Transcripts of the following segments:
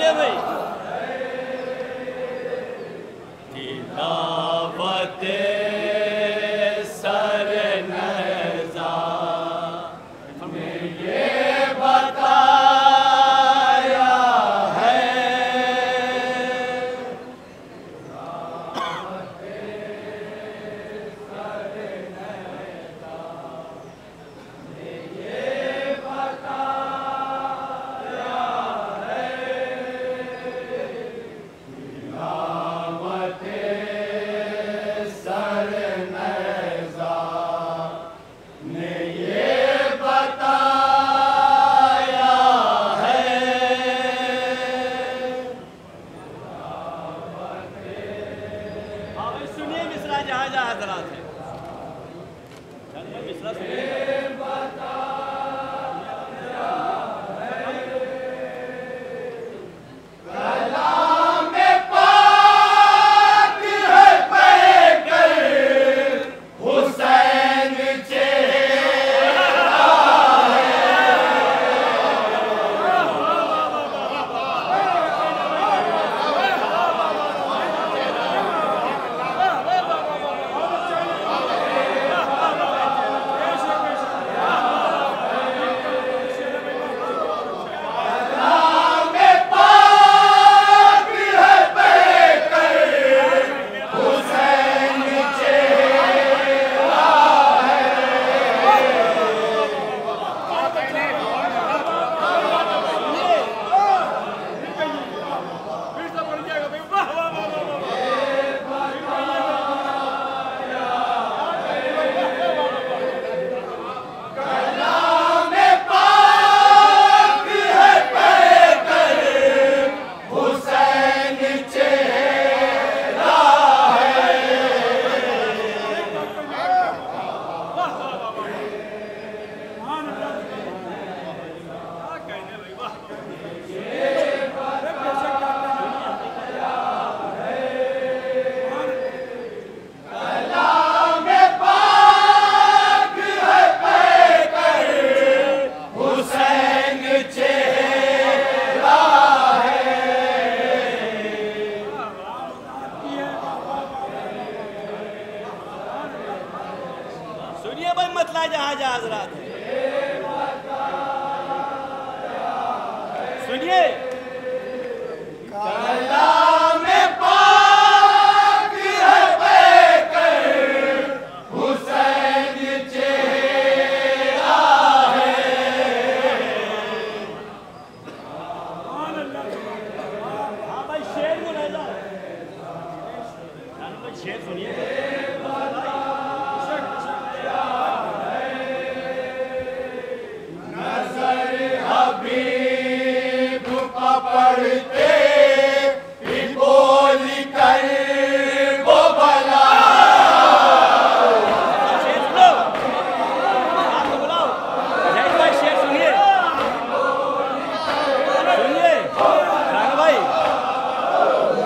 सुनिए भाई। तिलावत सरनज़ा में ये बताया है, जहाँ जहाँ हजरात है मिसरा सुनिए। सुनिए भाई मतला जहाँ जहाँ हजरात है सुनिए। कलाम पाक है पैकर हुसैन चेहरा है। हाँ भाई शेर को ले जाओ भाई, शेर सुनिए। पढ़ते भी बोल कर वो भला शेर सुनो, आपको बुलाओ जय भाई शेर सुनिए सुनिए राणा भाई।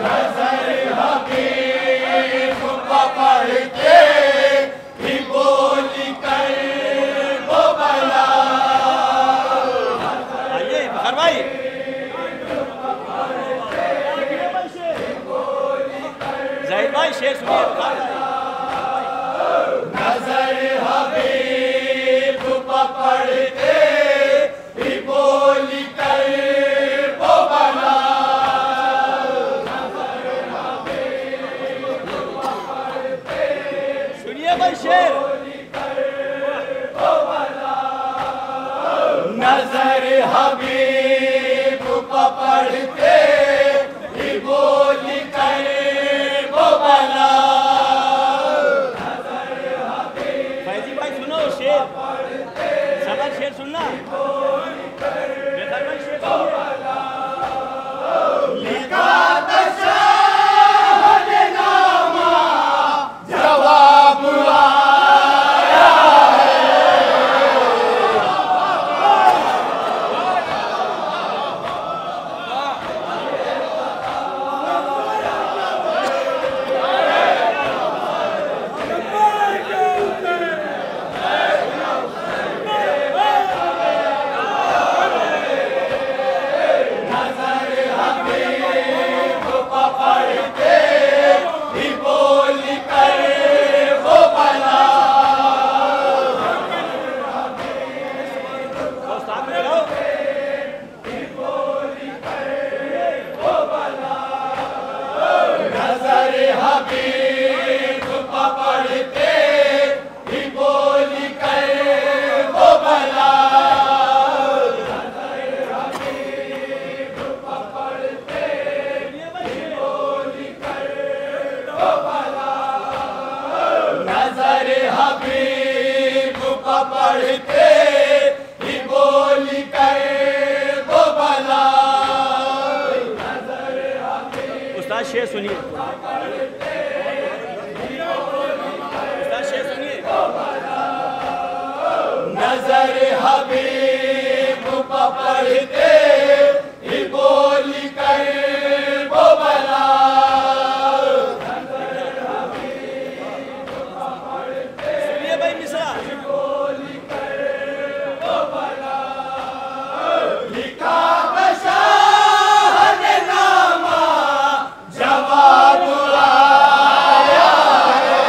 नजर हबीब को पढ़ते भी बोल कर वो भला। आइए बखर भाई। जाहिर भाई शेर सुनिए। नजर हबीब पढ़ते भी बोल कर वो बना। सुनिए भाई शेर। नजर हबीब पढ़ते भी बोल कर वो बना। शेर सुनिए, उस्ताद शेर सुनिए। नजर हबीब पर पढ़ते ही बोली कर वो बला, सुनिए भाई मिश्रा, बोली कर वो बला, लिखा बशाह नामा जवाब आया है।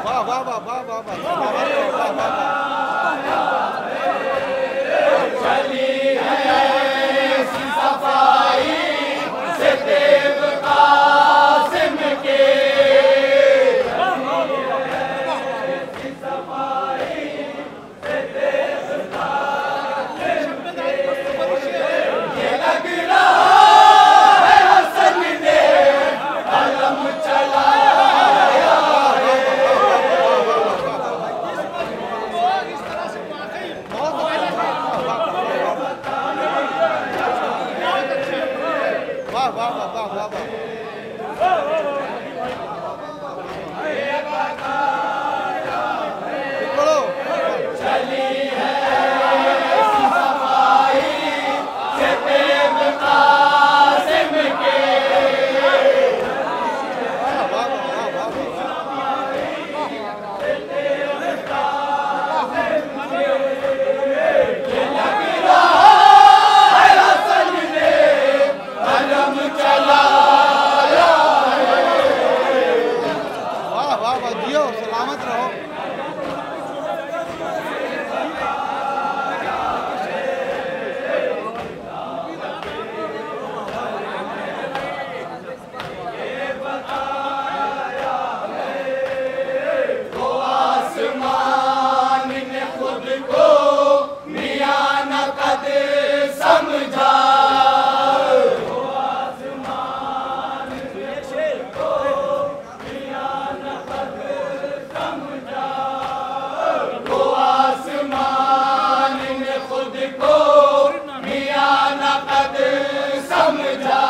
वाह वाह वाह वाह वाह वाह वाह चली है सफाई से देव कासिम के ये लग रहा है हसन ने कलम चलाया वाह वाह वाह वाह वाह वाह बोलो चली है सफाई से देव कासिम के वाह वाह वाह वाह वाह है हसन ने कलम चलाया वाह वाह वाह जियो सलामत रहो तो आसमान ने खुद को मियां नकद समझा तो आसमान ने खुद को मियां नकद समझा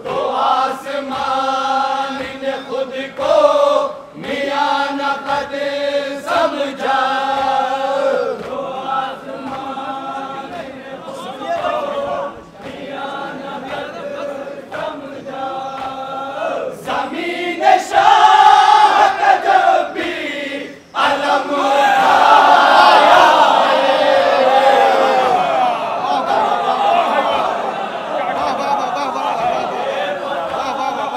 तो आसमान ने खुद को मियां नकद समझा ज़मीन शाह का जब भी अलम उठाया वाह वाह वाह वाह वाह वाह वाह वाह वाह वाह वाह वाह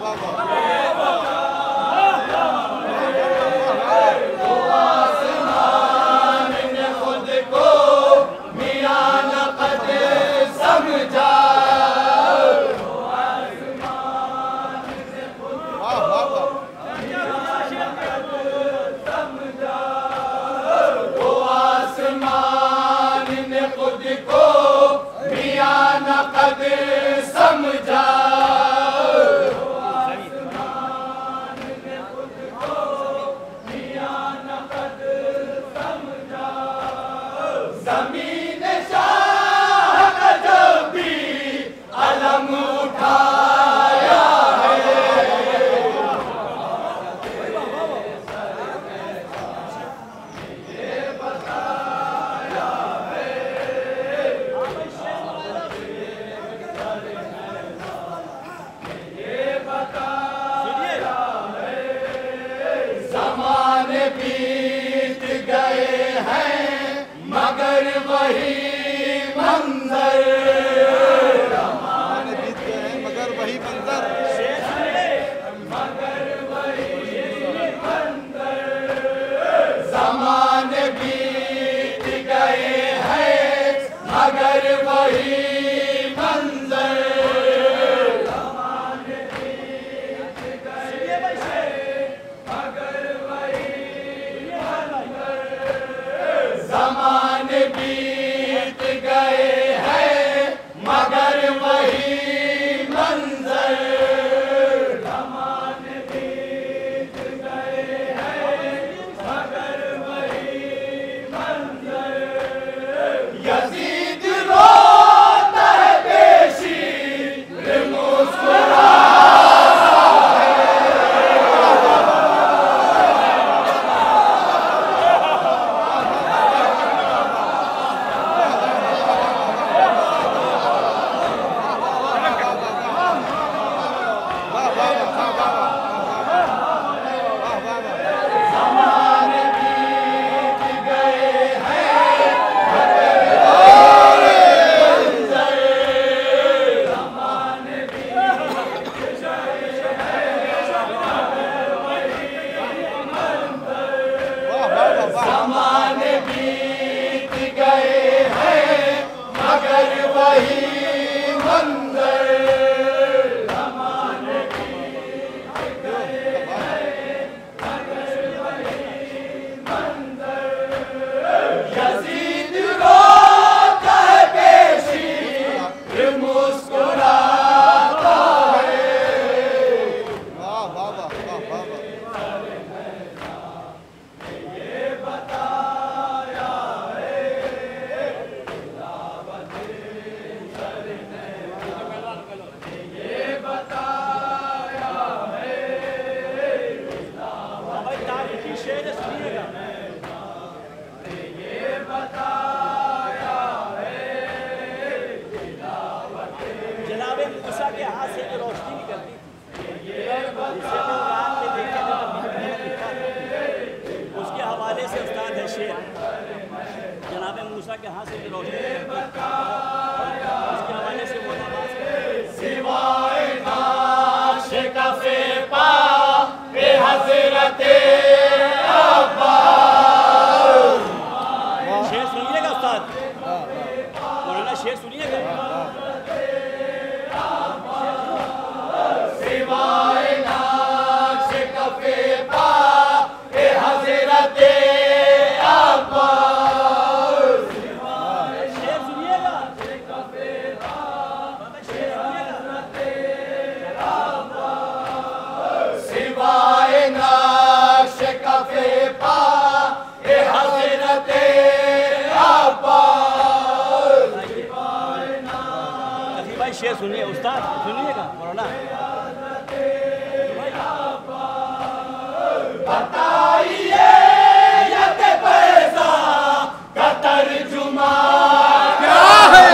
वाह वाह आसमान ने खुद को मियां नकद समझा वाह वाह वाह तो आसमान ने खुद को मियां नकद समझा ज़मीन शाह का जब भी अलम उठाया ज़माने बीत गए हैं मगर वही मंजर ज़माने बीत गए हैं मगर वही मंजर ज़माने बीत गए हैं मगर वही मंजर ज़माने बीत गए हैं मगर वही मंजर ज़माने बीत गए हैं मगर वही मंजर यज़ीद रोता है बेशी मुस्कुरा ज़माने बीत गए हैं मगर वही मंजर। ज़माने बीत गए हैं मगर वही मंजर। यज़ीद रोता है बेशीर मुस्कुराता है। वाह वाह वाह वाह वाह वाह। भाई तारीखी शेर सुनिएगा। जनाबे मूसा के हाथ से जो रोशनी निकलती थी, जिसे कुरान में देखे तो लिखा था, उसके हवाले से उस्ताद है शेर। जनाबे मूसा के हाथ से जो रोशनी निकलती थी, उसके हवाले से वो नमाज सिवाए नाश कफ़े पा ए हज़रते अब्बास। शेर सुनिएगा उस्ताद, मौलाना शेर सुनिएगा। सिवाए नाश कफ़े पा ए हज़रते अब्बास। शेर सुनिएगा, शेर सुनिएगा। सिवाए नाश कफ़े पा ए हज़रते अब्बास। अजी भाई शेर सुनिए, उस्ताद सुनिएगा मौलाना। बताइए यद पैसा का तर्जुमा क्या है?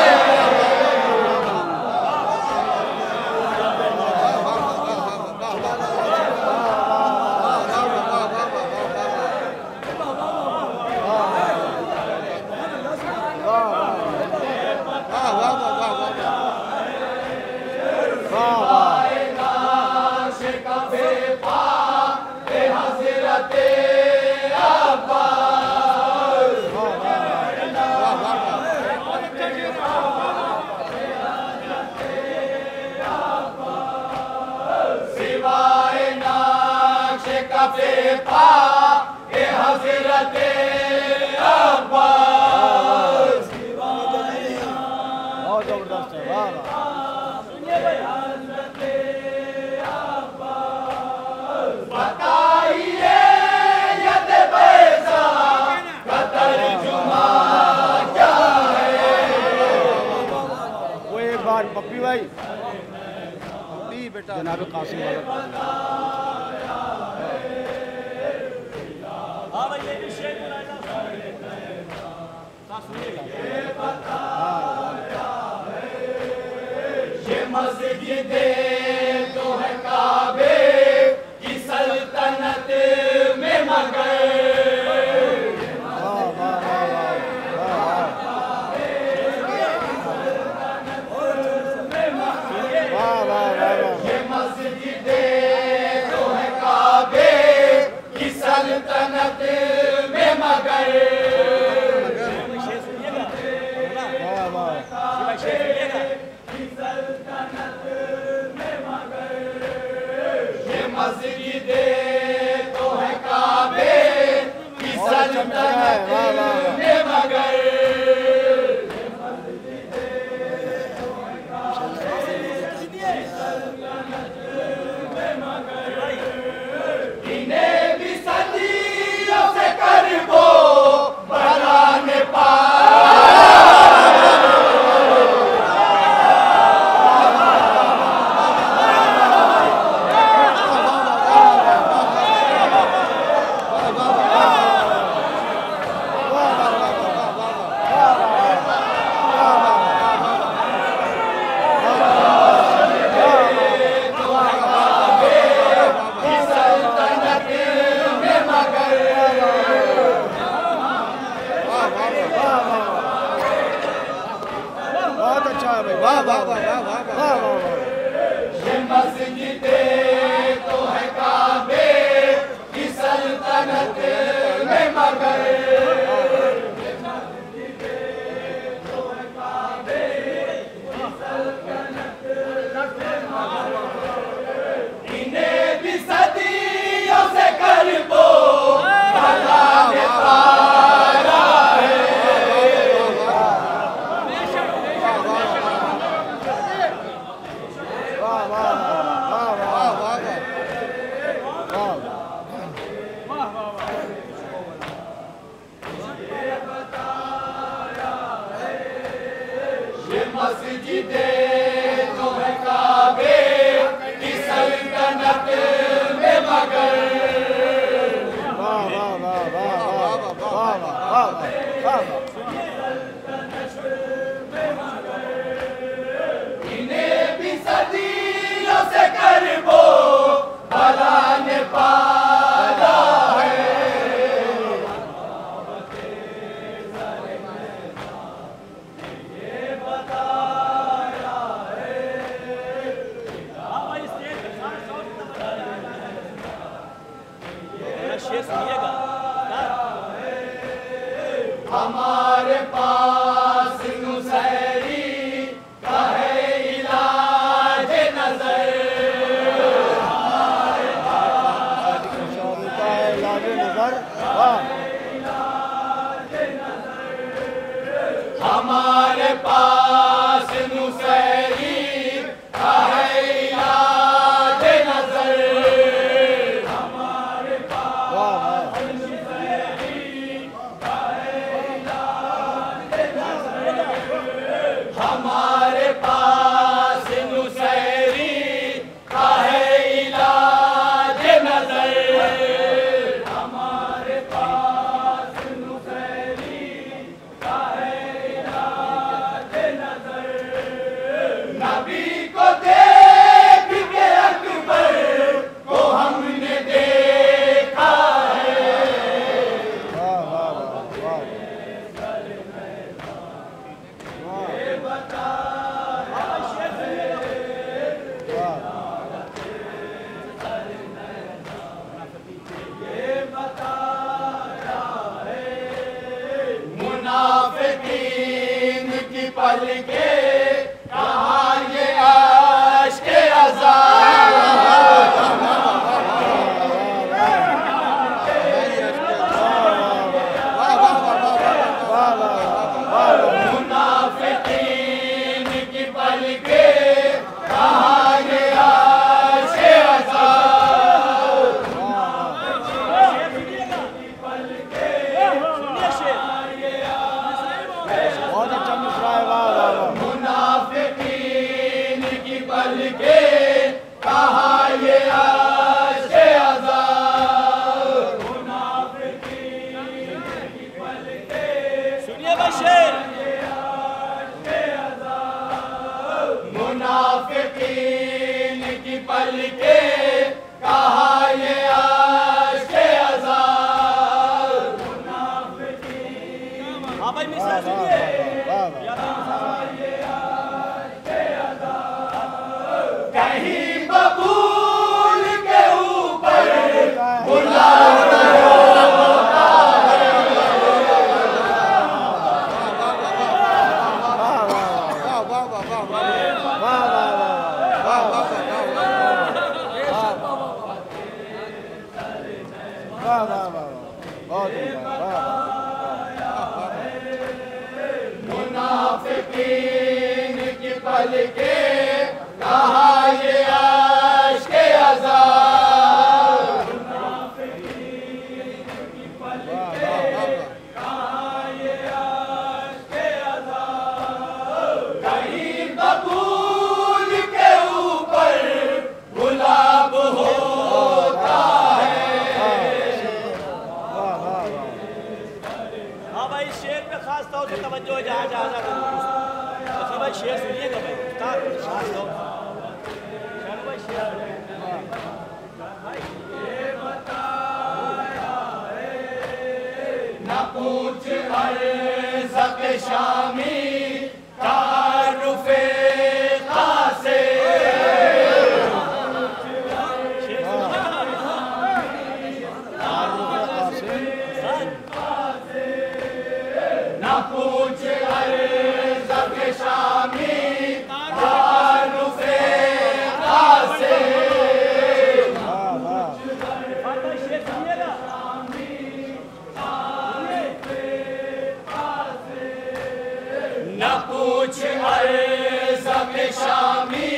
नाश कफ़े पा ए हज़रते अब्बास। सिवाए नाश कफ़े पा ए हज़रते अब्बास। बहुत जबरदस्त है। वाह वाह। बताइए यद पैसा का तर्जुमा क्या है? वो एक बार पप्पी भाई, पप्पी बेटा जनाब कासिम वाला। हाँ भाई ये भी शेर मौलाना सुनिएगा। ये मस्जिदें तो है काबे की सल्तनत में मगर। वाह वाह वाह वाह वाह वाह वाह। ये मस्जिदें तो है काबे की सल्तनत में मगर। शेर सुनिएगा मौलाना। वाह वाह। जी भाई शेर सुनिएगा। ये मस्जिदें तो है काबे की सल्तनत में मगर। इन्हें भी सदियों वाह इन्हें भी सदियों से करबो भला ने पाला है। शेर सुनिएगा। हमारे पास नुसैरी का है इलाज नजर। हमारे पास नुसैरी का है इलाज नजर। हमारे पास हमारे पास नुसैरी का है इलाज नजर। हमारे पास नुसैरी का है इलाज नजर। नबी को देख के अकबर को हमने देखा है। मुनाफिकीन की पलके कहाँ ये आश्क अज़ाब। मुनाफिकीन की पलके कहाँ ये आश्क अज़ाब। बहुत अच्छा मिसरा है। वाह वाह वाह मुनाफिकीन की पलके कहाँ ये आश्क अज़ाब। मुनाफिकीन की पलके सुनिए भाई शेर। मुनाफिकीन की पलके कहाँ ये आश्क अज़ाब। हाँ भाई मिसरा सुनिए। कहीं बबूल के ऊपर गुलाब होता है। मुनाफिकीन की पलके कहाँ ये आश्क अज़ाब। कहीं बबूल के ऊपर गुलाब होता है। हाँ भाई शेर पे खास तौर से तवज्जो है जहाँ जहाँ जहाँ भाई शेर सुनिएगा भाई उस्ताद खास तौर से। चलो भाई शेर न पूछ अर्ज़ शामी तारुफ़े क़ासे। न पूछ अर्ज़ शामी तारुफ़े क़ासे। भाई शेर सुनिएगा। न पूछ अर्ज़ शामी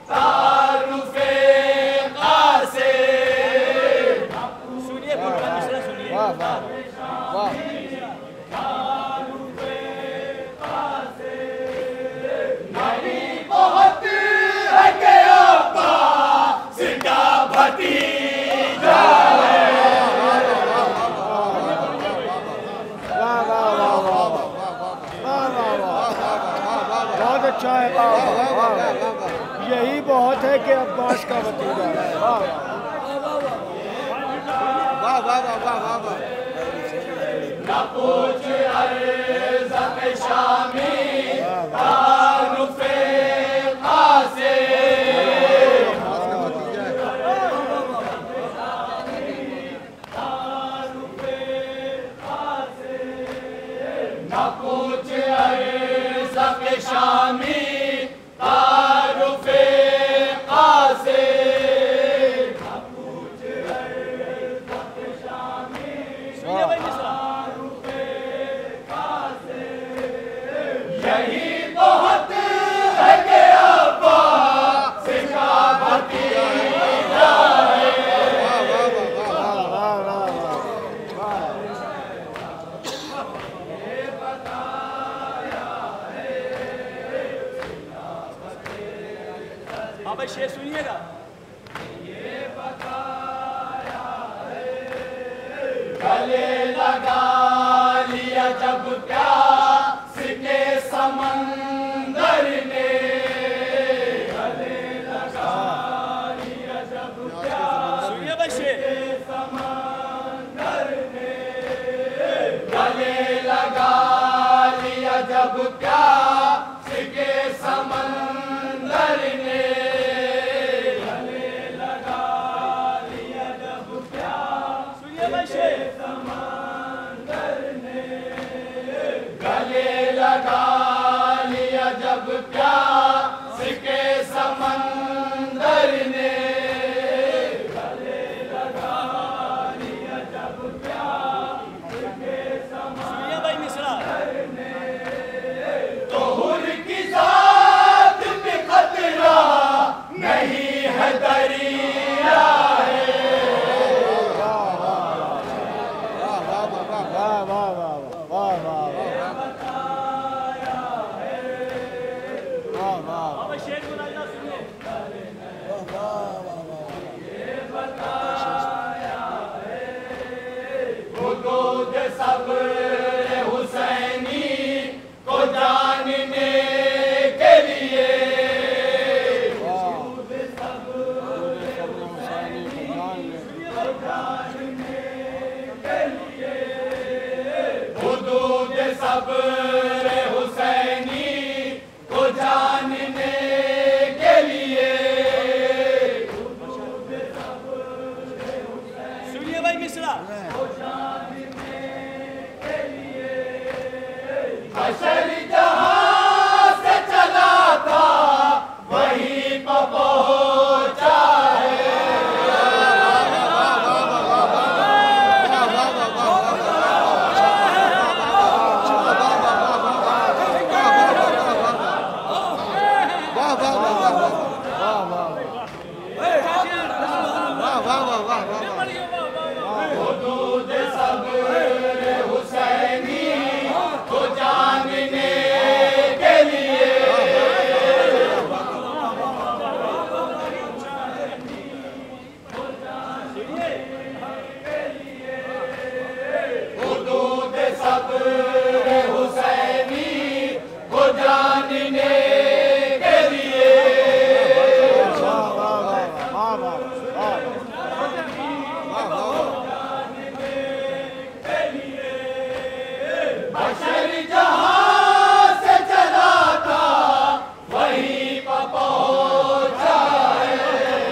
तारुफ़े क़ासे। सुनिए पूरा मिसरा सुनिए। वाह वाह नबी बहुत है के अब्बास का भतीजा है। वाह अच्छा है। यही बहुत है कि अब्बास का भतीजा है। वाह वाह वाह वाह वाह वाह वाह। ना पूछ अर्ज़ पे शामी तारुफ़े क़ासे ना पूछ अर्ज़ पे शामी तारुफ़े क़ासे सुनिए भाई मिश्रा, यही बहुत है कि अब्बास का भतीजा है। हाँ भाई शेर सुनिएगा। गले लगा लिया जब प्यास के समंदर ने, गले लगा लिया जब सुनिए भाई शेर। समंदर ने, गले लगा लिया जब प्यास के समंदर ने, गले लगा लिया जब प्यास सुनिए भाई शेर। गले लगा लिया जब प्यास के समंदर ने, गले लगा लिया जब प्यास के सुनिए भाई मिश्रा। तो हुर की जात पे खतरा नहीं है दरिया है। हाँ भाई शेर सुनाइए, सुनिए। खुदूद सब्र हुसैनी को जानने के लिए, खुदूद सब्र हुसैनी को जानने के लिए, सुनिए भाई मिश्रा। हशर जहां से चला था वहीं पर पहुंचा है। खुदूद सब्र हुसैनी को जानने के लिए, खुदूद सब्र हुसैनी को जानने के लिए, बशर जहां से चला था वहीं पर पहुंचा है।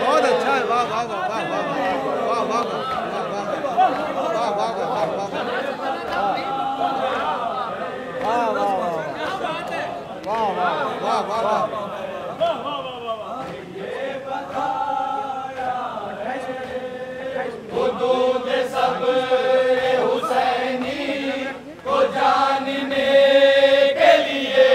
बहुत अच्छा है। वाह वाह वाह वाह वाह वाह वाह वाह वाह वाह वाह वाह। खुदूद सब्र हुसैनी को जानने के लिए,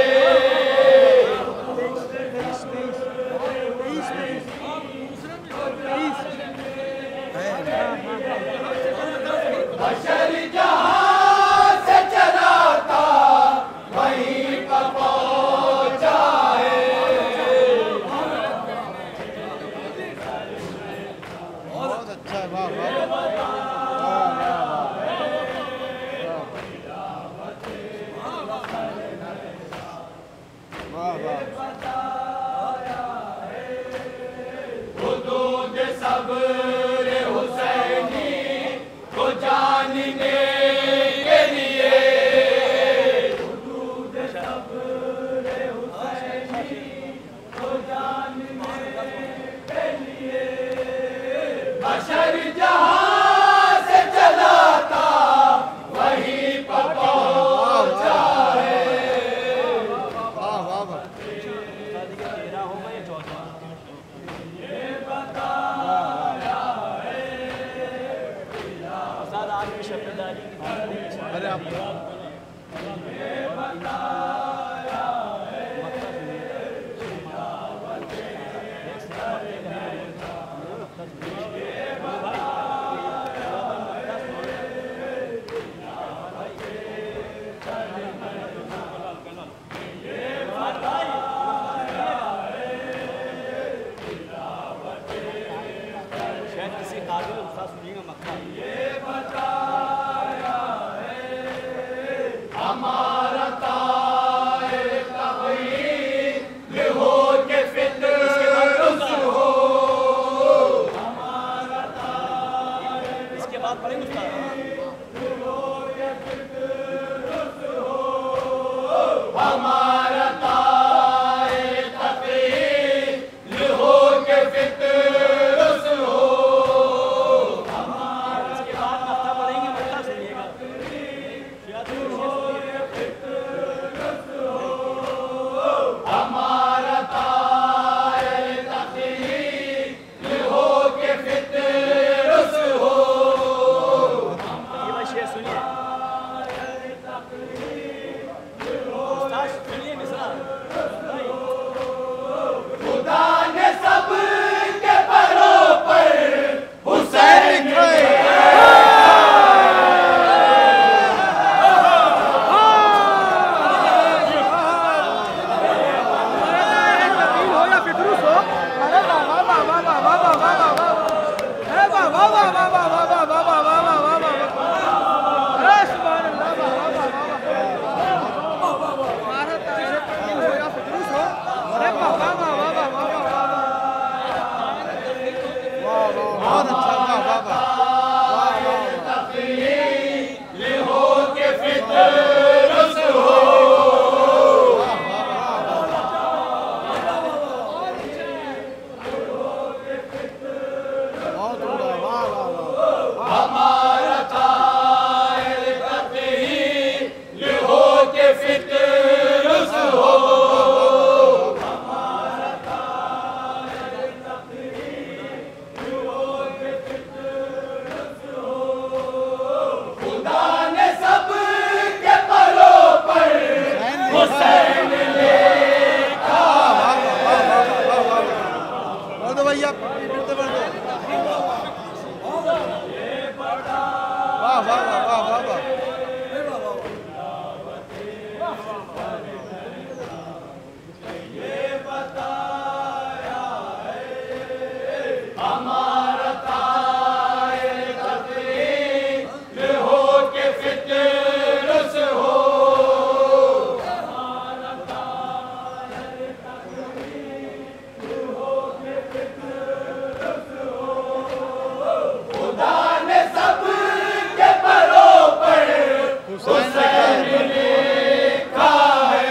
बशर जहां से चला था वहीं पर पहुंचा है। की शब्ददारी की अरे आप शायद किसी काबिल उस्ताद सुनिएगा मक्का हमारा ताए तग़यीर हो के फितरत हो। इसके बाद पढ़ेंगे उस्ताद हमारा ताए तग़यीर हो के फितरत हो। इसके बाद मक्का पढ़ेंगे मक्का सुनिएगा शायद हमारा ताए तग़यीर हो के फितरत हो। ये भाई शेर सुनिए उस्ताद सुनिए मिसरा भाई खुदा ने सब के परों पर हुसैन बहुत अच्छा वाह वाह वाह हो के फितरत हो। बहुत उम्दा वाह वाह वाह हमारा ताए तग़यीर हो के फितरत हो। खुदा ने सब के परों पर हुसैन बोल दो भैया फिरते बोल दो वाह वाह वाह वाह वाह वाह हमारा ताए तग़यीर हो के फितरत हो। खुदा ने सब के परों पर हुसैन लिखा है।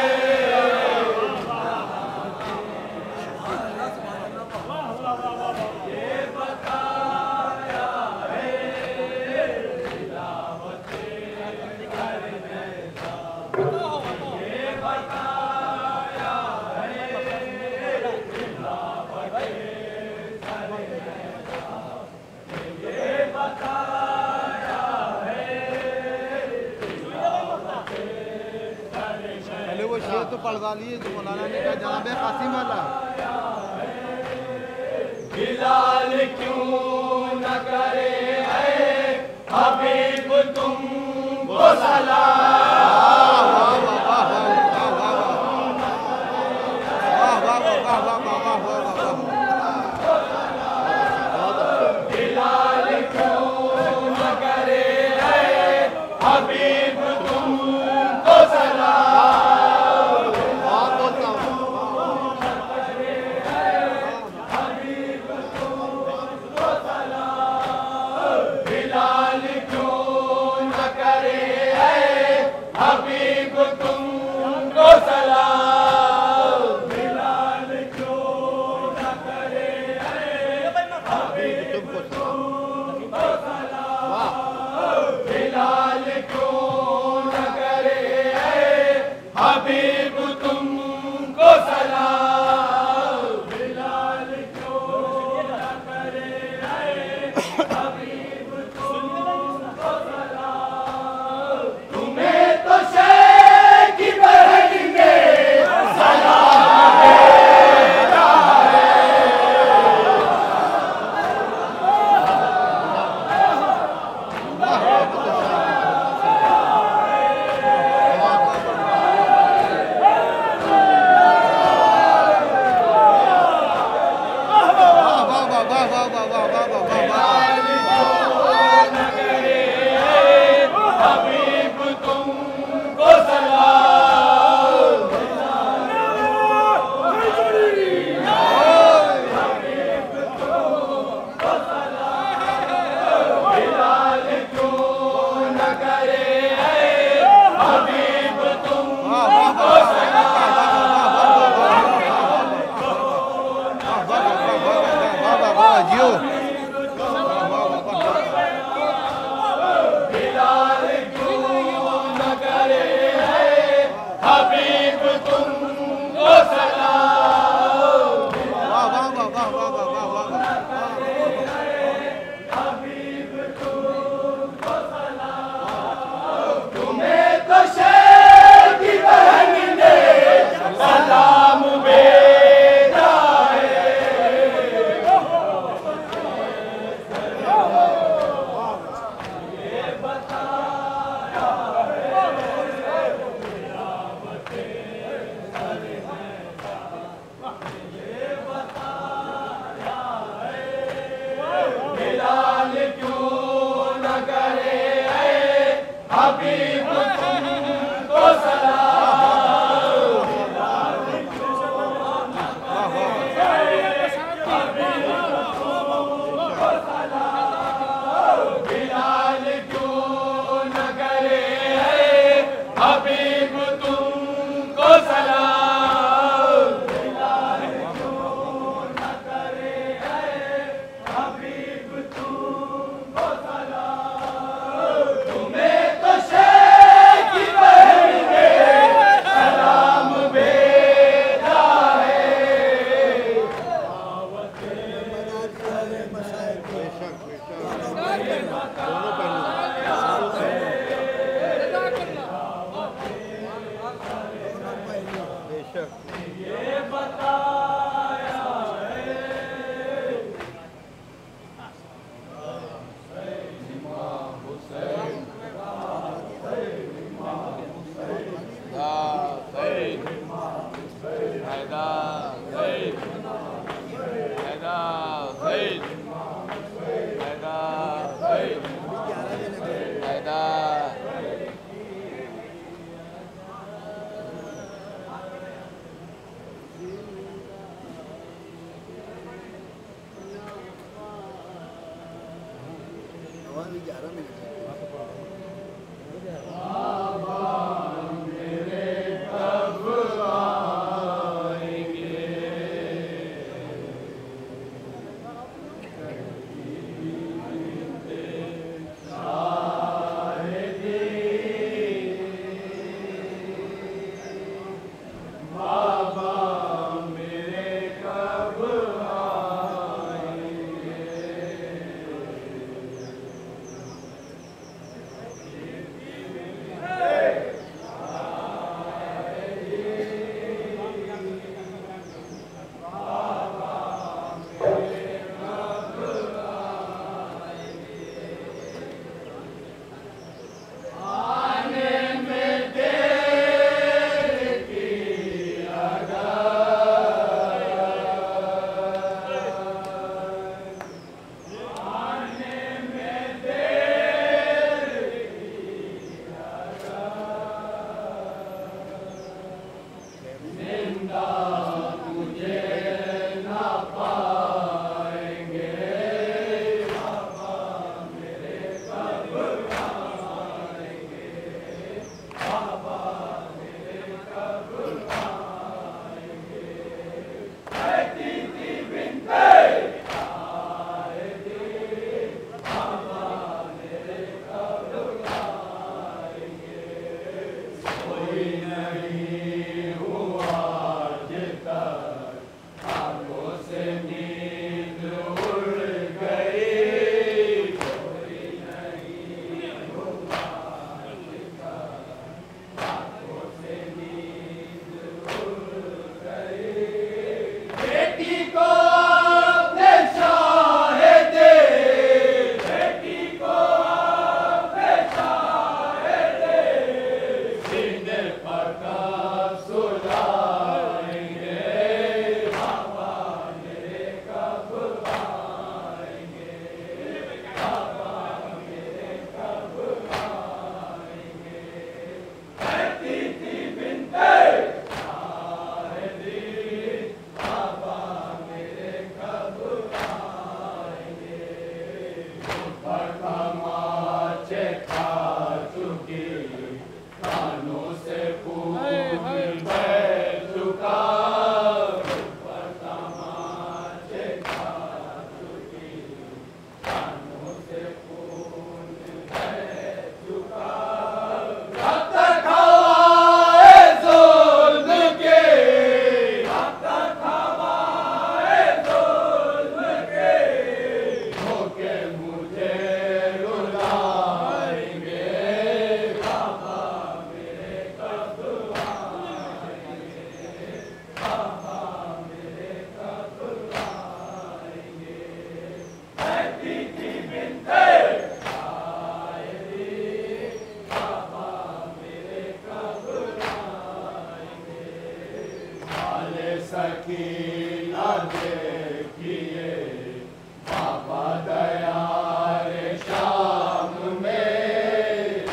पहले वो शेर तो पढ़ डालिए जो मौलाना ने कहा जनाब कासिम वाला बिलाल क्यों न करे है हबीब तुमको सलाम। बिलाल क्यों न करे है हबीब तुमको सलाम। बिलाल क्यों न करे है हबीब तुमको सलाम। बिलाल क्यों न करे है हबीब तुमको सलाम। बिलाल क्यों न करे है हबीब तुमको सलाम। बिलाल क्यों न करे है हबीब तुमको सलाम। हबीब तुमको सलाम। बिलाल क्यों न करे हबीब तुमको सलाम। बिलाल क्यों न करे हबीब तुमको सलाम। तुम्हें तो शेख की बहन ने सलाम भेजा है। ये बताया सकीना देखिए बाबा दया रे शाम में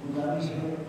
गुजारिश है